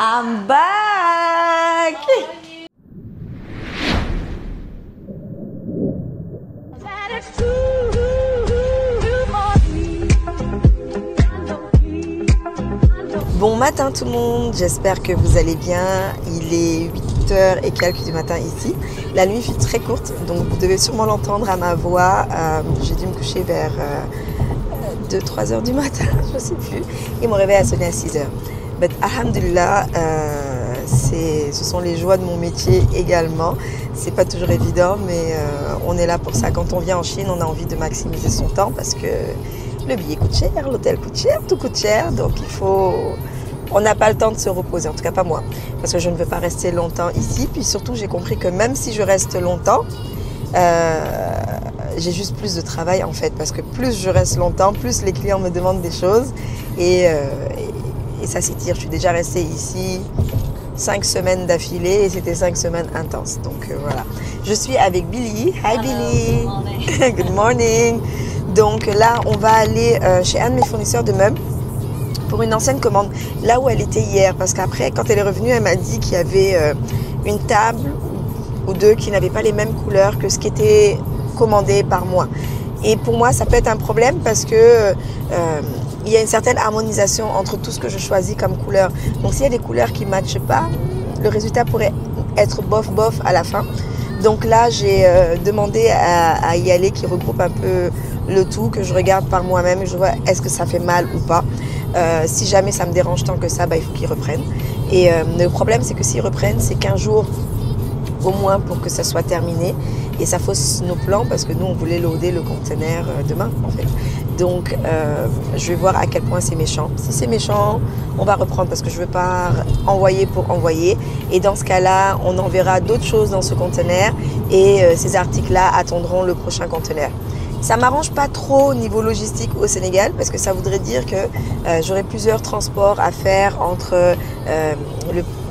I'm back! Bon matin tout le monde, j'espère que vous allez bien. Il est 8h et quelques du matin ici. La nuit fut très courte, donc vous devez sûrement l'entendre à ma voix. J'ai dû me coucher vers 2-3 heures du matin, je ne sais plus. Et mon réveil a sonné à 6h. Mais alhamdulillah, ce sont les joies de mon métier également. C'est pas toujours évident, mais on est là pour ça. Quand on vient en Chine, on a envie de maximiser son temps parce que le billet coûte cher, l'hôtel coûte cher, tout coûte cher. Donc on n'a pas le temps de se reposer, en tout cas pas moi. Parce que je ne veux pas rester longtemps ici. Puis surtout, j'ai compris que même si je reste longtemps, j'ai juste plus de travail en fait. Parce que plus je reste longtemps, plus les clients me demandent des choses. Et ça s'étire. Je suis déjà restée ici 5 semaines d'affilée et c'était 5 semaines intenses. Donc voilà. Je suis avec Billy. Hi Billy. Good morning. Good morning. Donc là, on va aller chez un de mes fournisseurs de meubles pour une ancienne commande, là où elle était hier. Parce qu'après, quand elle est revenue, elle m'a dit qu'il y avait une table ou deux qui n'avaient pas les mêmes couleurs que ce qui était commandé par moi. Et pour moi, ça peut être un problème parce que il y a une certaine harmonisation entre tout ce que je choisis comme couleur. Donc s'il y a des couleurs qui ne matchent pas, le résultat pourrait être bof-bof à la fin. Donc là, j'ai demandé à y aller, qui regroupe un peu le tout, que je regarde par moi-même et je vois est-ce que ça fait mal ou pas. Si jamais ça me dérange tant que ça, il faut qu'ils reprennent. Et le problème, c'est que s'ils reprennent, c'est 15 jours au moins pour que ça soit terminé. Et ça fausse nos plans parce que nous, on voulait loader le conteneur demain, en fait. Donc, je vais voir à quel point c'est méchant. Si c'est méchant, on va reprendre parce que je ne veux pas envoyer pour envoyer. Et dans ce cas-là, on enverra d'autres choses dans ce conteneur et ces articles-là attendront le prochain conteneur. Ça ne m'arrange pas trop au niveau logistique au Sénégal parce que ça voudrait dire que j'aurai plusieurs transports à faire entre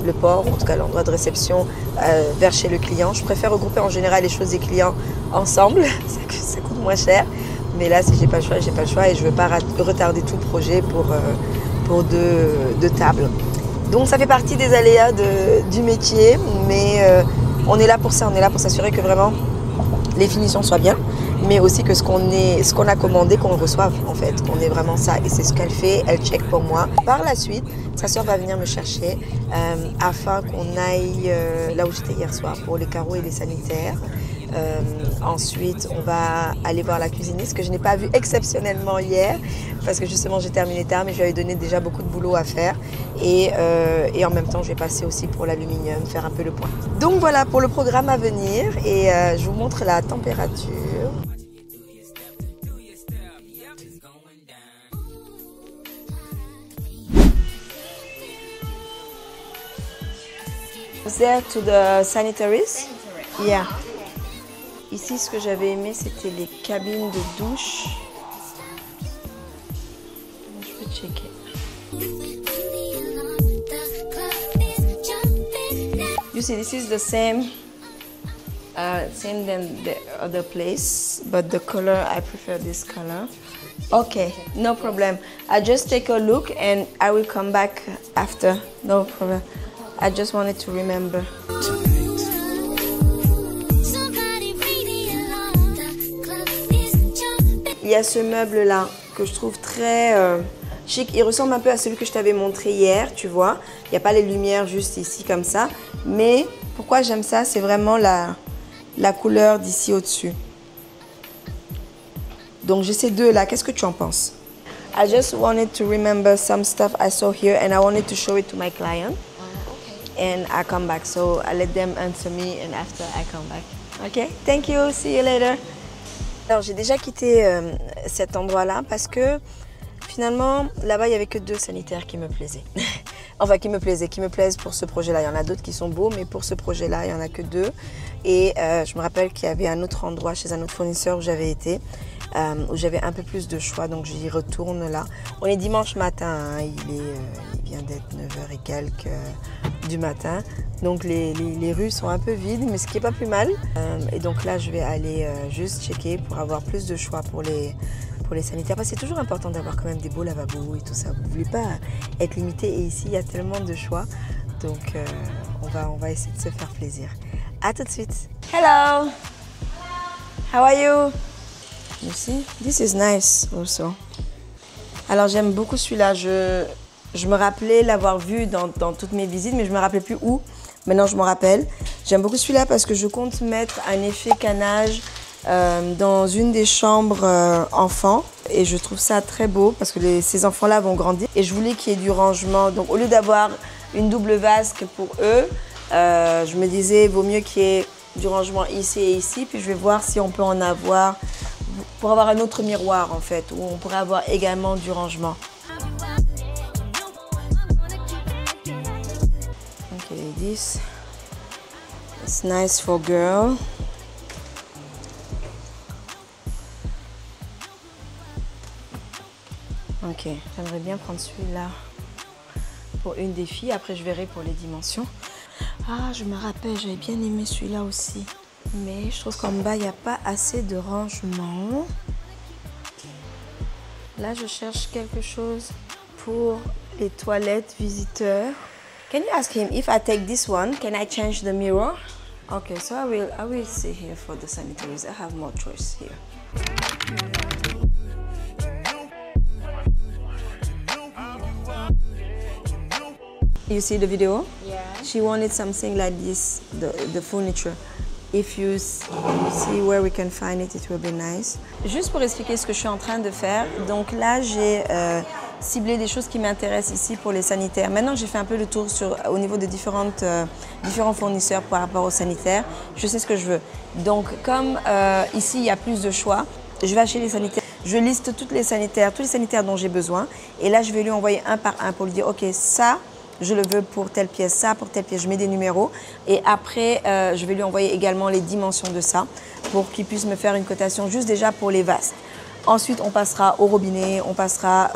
le port, en tout cas l'endroit de réception, vers chez le client. Je préfère regrouper en général les choses des clients ensemble, ça coûte moins cher. Mais là, si j'ai pas le choix, j'ai pas le choix et je veux pas retarder tout le projet pour deux tables. Donc ça fait partie des aléas du métier, mais on est là pour ça, on est là pour s'assurer que vraiment les finitions soient bien, mais aussi que ce qu'on a commandé, qu'on reçoive en fait, qu'on ait vraiment ça. Et c'est ce qu'elle fait, elle check pour moi. Par la suite, sa soeur va venir me chercher afin qu'on aille là où j'étais hier soir pour les carreaux et les sanitaires. Ensuite, on va aller voir la cuisiniste que je n'ai pas vue exceptionnellement hier parce que justement j'ai terminé tard, mais je lui avais donné déjà beaucoup de boulot à faire et en même temps je vais passer aussi pour l'aluminium, faire un peu le point. Donc voilà pour le programme à venir et je vous montre la température. There to the sanitaries? Yeah. Ici, ce que j'avais aimé, c'était les cabines de douche. Je peux checker. You see, this is the same than the other place, but the color, I prefer this color. Okay, no problem. I just take a look and I will come back after. No problem. I just wanted to remember. Il y a ce meuble-là que je trouve très chic. Il ressemble un peu à celui que je t'avais montré hier, tu vois. Il n'y a pas les lumières juste ici comme ça. Mais pourquoi j'aime ça, c'est vraiment la couleur d'ici au-dessus. Donc j'ai ces deux-là. Qu'est-ce que tu en penses? I just wanted to remember some stuff I saw here and I wanted to show it to my client. And I come back. So I let them answer me and after I come back. Okay? Thank you. See you later. Alors j'ai déjà quitté cet endroit-là parce que finalement là-bas il n'y avait que 2 sanitaires qui me plaisaient. Enfin qui me plaisent pour ce projet-là. Il y en a d'autres qui sont beaux mais pour ce projet-là il n'y en a que 2. Et je me rappelle qu'il y avait un autre endroit chez un autre fournisseur où j'avais été, où j'avais un peu plus de choix donc j'y retourne là. On est dimanche matin, hein, il vient d'être 9h et quelques du matin. Donc les rues sont un peu vides, mais ce qui n'est pas plus mal. Et donc là, je vais aller juste checker pour avoir plus de choix pour les sanitaires. Parce que c'est toujours important d'avoir quand même des beaux lavabos et tout ça. Vous ne voulez pas être limité. Et ici, il y a tellement de choix. Donc, on va essayer de se faire plaisir. À tout de suite. Hello. How are you? You see, this is nice also. Alors, j'aime beaucoup celui-là. Je me rappelais l'avoir vu dans toutes mes visites, mais je me rappelais plus où. Maintenant, je m'en rappelle. J'aime beaucoup celui-là parce que je compte mettre un effet canage dans une des chambres enfants. Et je trouve ça très beau parce que ces enfants-là vont grandir. Et je voulais qu'il y ait du rangement. Donc, au lieu d'avoir une double vasque pour eux, je me disais, vaut mieux qu'il y ait du rangement ici et ici. Puis, je vais voir si on peut en avoir pour avoir un autre miroir, en fait, où on pourrait avoir également du rangement. Okay, this is nice for girl. Ok, j'aimerais bien prendre celui-là pour une des filles. Après, je verrai pour les dimensions. Ah, je me rappelle, j'avais bien aimé celui-là aussi. Mais je trouve qu'en bas, il n'y a pas assez de rangement. Là, je cherche quelque chose pour les toilettes visiteurs. Can you ask him if I take this one, can I change the mirror? Okay, so I will stay here for the sanitaries. I have more choice here. You see the video? Yeah. She wanted something like this, the furniture. If you see where we can find it, it will be nice. Juste pour expliquer ce que je suis en train de faire, donc là j'ai ciblé des choses qui m'intéressent ici pour les sanitaires. Maintenant j'ai fait un peu le tour au niveau de différents fournisseurs par rapport aux sanitaires. Je sais ce que je veux. Donc comme ici il y a plus de choix, je vais acheter les sanitaires. Je liste tous les sanitaires dont j'ai besoin. Et là je vais lui envoyer un par un pour lui dire ok ça, je le veux pour telle pièce, ça pour telle pièce, je mets des numéros. Et après, je vais lui envoyer également les dimensions de ça pour qu'il puisse me faire une cotation juste déjà pour les vasques. Ensuite, on passera au robinet, on passera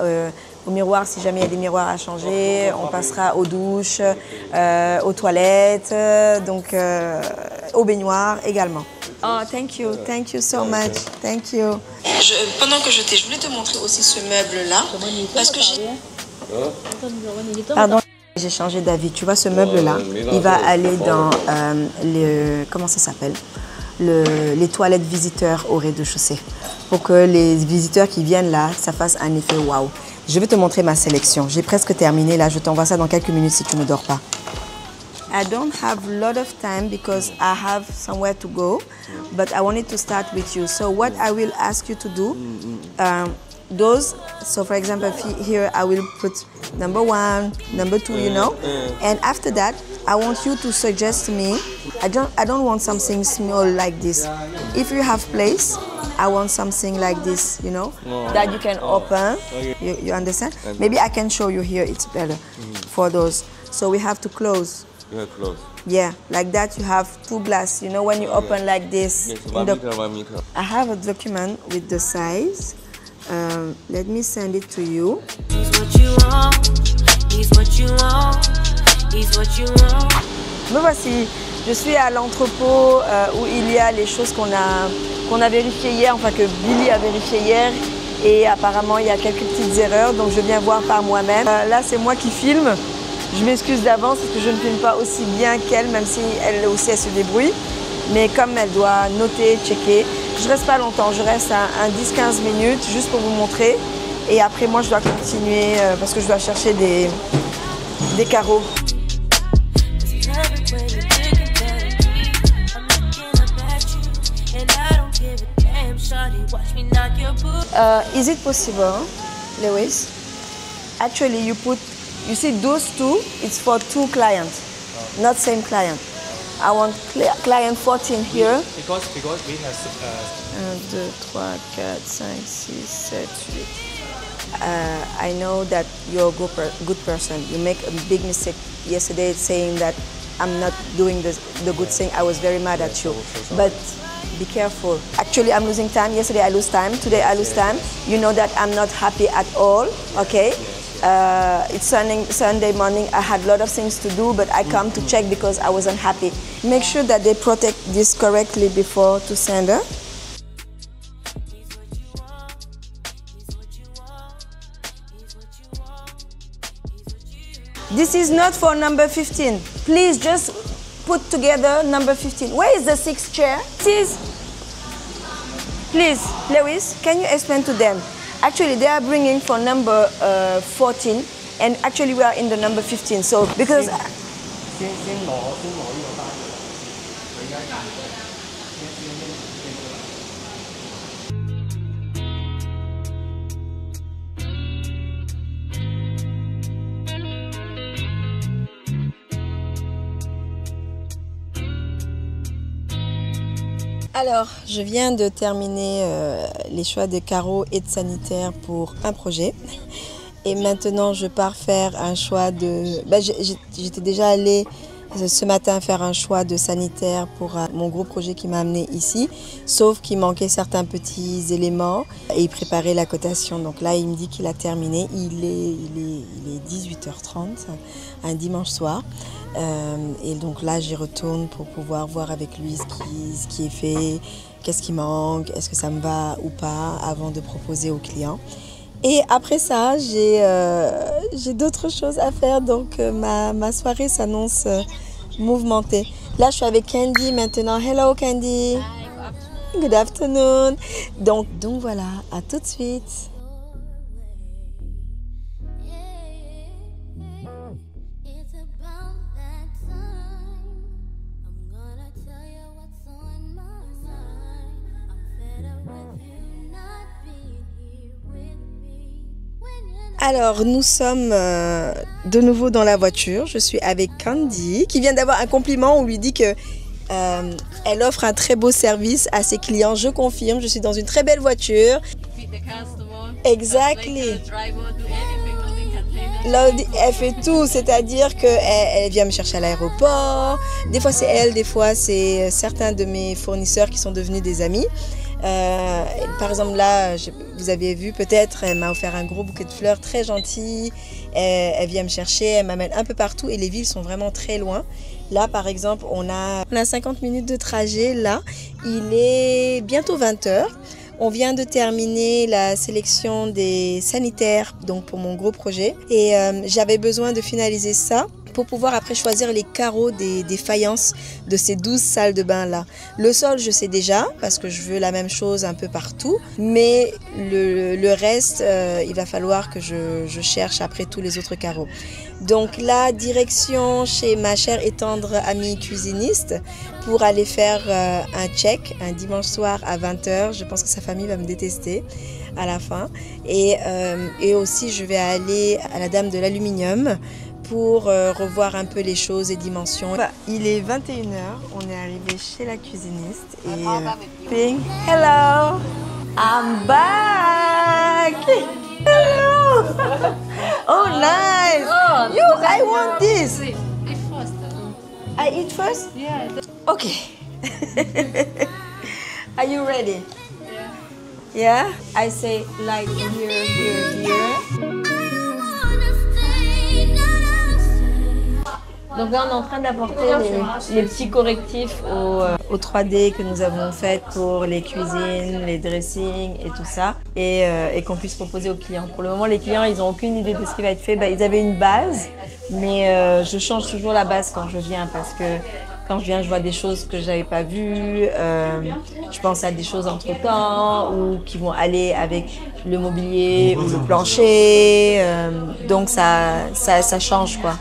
au miroir si jamais il y a des miroirs à changer, on passera aux douches, aux toilettes, donc aux baignoires également. Oh, thank you so much, thank you. Pendant que je voulais te montrer aussi ce meuble-là, parce que Pardon. J'ai changé d'avis. Tu vois, ce meuble-là, il va aller dans comment ça s'appelle, les toilettes visiteurs au rez-de-chaussée. Pour que les visiteurs qui viennent là, ça fasse un effet waouh. Je vais te montrer ma sélection. J'ai presque terminé là. Je t'envoie ça dans quelques minutes si tu ne dors pas. I don't have a lot of time because I have somewhere to go, but I wanted to start with you. So what I will ask you to do, those, so for example here I will put number 1, number 2, you know, and after that I want you to suggest me. I don't want something small like this. If you have place, I want something like this, you know, that you can open. You understand? Maybe I can show you here. It's better for those. So we have to close. Yeah, close. Yeah, like that you have 2 glass. You know, when you open like this. Yes, 1 meter, 1 meter. I have a document with the size. Let me send it to you. He's what you want. He's what you want. He's what you want. Me voici. Je suis à l'entrepôt où il y a les choses qu'on a vérifiées hier, enfin que Billy a vérifié hier. Et apparemment, il y a quelques petites erreurs, donc je viens voir par moi-même. Là, c'est moi qui filme. Je m'excuse d'avance parce que je ne filme pas aussi bien qu'elle, même si elle aussi elle se débrouille. Mais comme elle doit noter, checker, je reste pas longtemps, je reste un 10-15 minutes juste pour vous montrer. Et après moi je dois continuer parce que je dois chercher des carreaux. Is it possible, Lewis? Actually you see those 2, it's for 2 clients, not same client. I want client 14 here. Because we have 1, 2, 3, 4, 5, 6, 7, 8. I know that you're a good person. You make a big mistake yesterday saying that I'm not doing the good thing. I was very mad at you. But be careful. Actually, I'm losing time. Yesterday I lose time. Today I lose time. You know that I'm not happy at all, okay? It's Sunday morning. I had a lot of things to do, but I come to check because I wasn't happy. Make sure that they protect this correctly before to send her. This is not for number 15. Please just put together number 15. Where is the 6th chair? Please, Lewis, can you explain to them? Actually, they are bringing for number 14, and actually we are in the number 15. So because alors, je viens de terminer les choix de carreaux et de sanitaires pour un projet. Et maintenant, je pars faire un choix de... j'étais déjà allée ce matin faire un choix de sanitaire pour mon gros projet qui m'a amené ici. Sauf qu'il manquait certains petits éléments et il préparait la cotation. Donc là, il me dit qu'il a terminé. Il est 18h30, un dimanche soir. Et donc là, j'y retourne pour pouvoir voir avec lui ce qui est fait, qu'est-ce qui manque, est-ce que ça me va ou pas, avant de proposer aux clients. Et après ça, j'ai d'autres choses à faire, donc ma soirée s'annonce mouvementée. Là, je suis avec Candy maintenant. Hello Candy. Hi, good afternoon. Donc voilà, à tout de suite. Alors, nous sommes de nouveau dans la voiture. Je suis avec Candy, qui vient d'avoir un compliment. On lui dit que elle offre un très beau service à ses clients. Je confirme, je suis dans une très belle voiture. Exactly. Là, elle fait tout, c'est-à-dire qu'elle vient me chercher à l'aéroport. Des fois, c'est elle, des fois, c'est certains de mes fournisseurs qui sont devenus des amis. Par exemple là, vous avez vu peut-être, elle m'a offert un gros bouquet de fleurs très gentil. Elle vient me chercher, elle m'amène un peu partout et les villes sont vraiment très loin. Là par exemple, on a 50 minutes de trajet là. Il est bientôt 20h. On vient de terminer la sélection des sanitaires donc pour mon gros projet et j'avais besoin de finaliser ça pour pouvoir après choisir les carreaux des faïences de ces 12 salles de bain là. Le sol je sais déjà parce que je veux la même chose un peu partout, mais le reste il va falloir que je cherche après tous les autres carreaux. Donc la direction chez ma chère et tendre amie cuisiniste pour aller faire un check un dimanche soir à 20h. Je pense que sa famille va me détester à la fin. Et aussi je vais aller à la Dame de l'Aluminium pour revoir un peu les choses et dimensions. Il est 21h, on est arrivé chez la cuisiniste et Ping, hello, I'm back. Hello. Oh nice. I want this. Eat first. I eat first? Yeah. Okay. Are you ready? Yeah. Yeah? I say like here. Donc là, on est en train d'apporter les petits correctifs au 3D que nous avons fait pour les cuisines, les dressings et tout ça, et qu'on puisse proposer aux clients. Pour le moment, les clients, ils n'ont aucune idée de ce qui va être fait. Ils avaient une base, mais je change toujours la base quand je viens parce que quand je viens, je vois des choses que je n'avais pas vues. Je pense à des choses entre-temps ou qui vont aller avec le mobilier ou le plancher. Donc ça change quoi.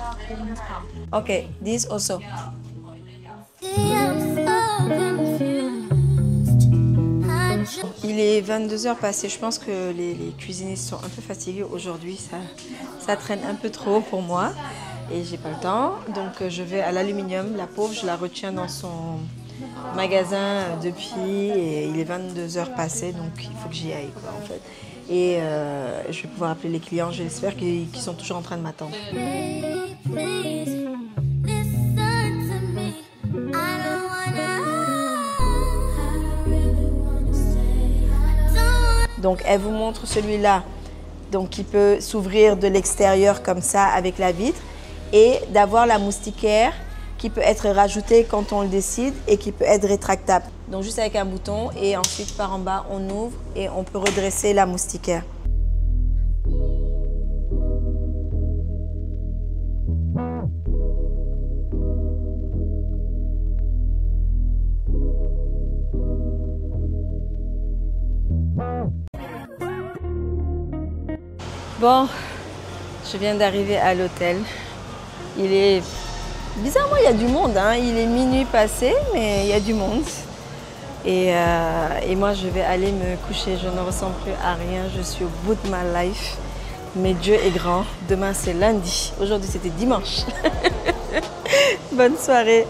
Ok, this also. Il est 22h passé. Je pense que les cuisinistes sont un peu fatigués aujourd'hui. Ça traîne un peu trop pour moi et j'ai pas le temps. Donc je vais à l'Aluminium. La pauvre, je la retiens dans son magasin depuis et il est 22h passé. Donc il faut que j'y aille quoi, en fait. Et je vais pouvoir appeler les clients. J'espère qu'ils sont toujours en train de m'attendre. Donc elle vous montre celui-là, donc qui peut s'ouvrir de l'extérieur comme ça avec la vitre et d'avoir la moustiquaire qui peut être rajoutée quand on le décide et qui peut être rétractable. Donc juste avec un bouton et ensuite par en bas on ouvre et on peut redresser la moustiquaire. Bon, je viens d'arriver à l'hôtel. Il est... Bizarrement, il y a du monde. Hein. Il est minuit passé, mais il y a du monde. Et moi, je vais aller me coucher. Je ne ressemble plus à rien. Je suis au bout de ma life. Mais Dieu est grand. Demain, c'est lundi. Aujourd'hui, c'était dimanche. Bonne soirée.